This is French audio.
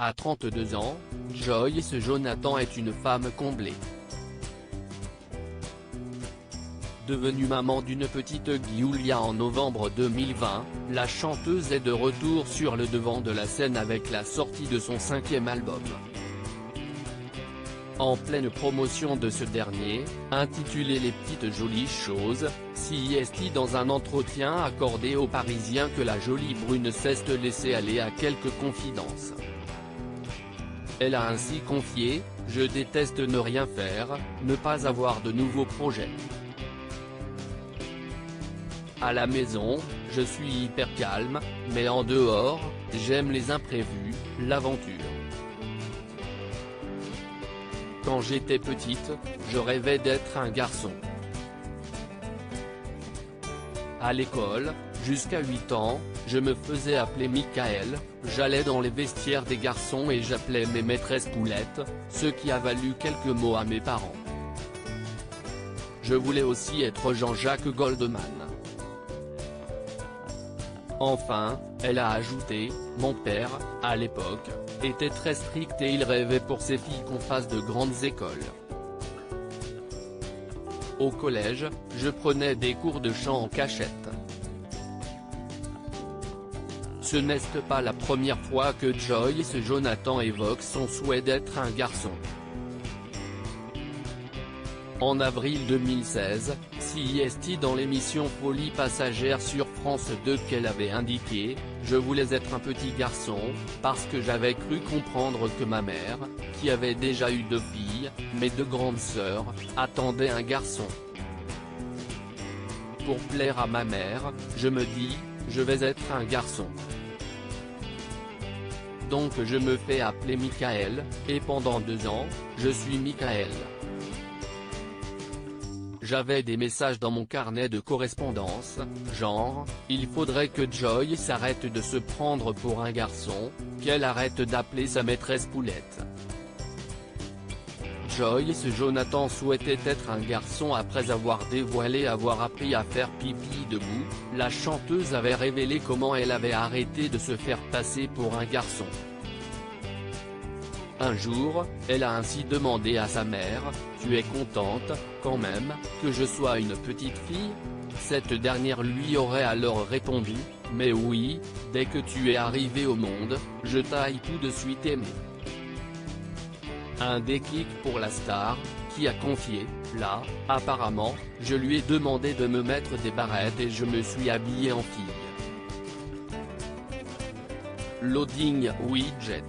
À 32 ans, Joyce Jonathan est une femme comblée. Devenue maman d'une petite Giulia en novembre 2020, la chanteuse est de retour sur le devant de la scène avec la sortie de son 5e album. En pleine promotion de ce dernier, intitulé Les petites jolies choses, CIST dans un entretien accordé aux Parisiens que la jolie brune cesse de laisser aller à quelques confidences. Elle a ainsi confié « Je déteste ne rien faire, ne pas avoir de nouveaux projets. À la maison, je suis hyper calme, mais en dehors, j'aime les imprévus, l'aventure. Quand j'étais petite, je rêvais d'être un garçon. À l'école, jusqu'à 8 ans, je me faisais appeler Michael, j'allais dans les vestiaires des garçons et j'appelais mes maîtresses poulettes, ce qui a valu quelques mots à mes parents. Je voulais aussi être Jean-Jacques Goldman. » Enfin, elle a ajouté, mon père, à l'époque, était très strict et il rêvait pour ses filles qu'on fasse de grandes écoles. Au collège, je prenais des cours de chant en cachette. Ce n'est pas la première fois que Joyce Jonathan évoque son souhait d'être un garçon. En avril 2016, CIST dans l'émission Folie passagère sur France 2 qu'elle avait indiqué « Je voulais être un petit garçon, parce que j'avais cru comprendre que ma mère, qui avait déjà eu 2 filles, mes 2 grandes sœurs, attendait un garçon. Pour plaire à ma mère, je me dis, je vais être un garçon. Donc je me fais appeler Michael, et pendant 2 ans, je suis Michael. » J'avais des messages dans mon carnet de correspondance, genre, il faudrait que Joy s'arrête de se prendre pour un garçon, qu'elle arrête d'appeler sa maîtresse poulette. Joyce Jonathan souhaitait être un garçon après avoir dévoilé avoir appris à faire pipi debout, la chanteuse avait révélé comment elle avait arrêté de se faire passer pour un garçon. Un jour, elle a ainsi demandé à sa mère « Tu es contente, quand même, que je sois une petite fille ?» Cette dernière lui aurait alors répondu « Mais oui, dès que tu es arrivée au monde, je t'ai tout de suite aimé. » Un déclic pour la star, qui a confié « Là, apparemment, je lui ai demandé de me mettre des barrettes et je me suis habillée en fille. » Loading widget.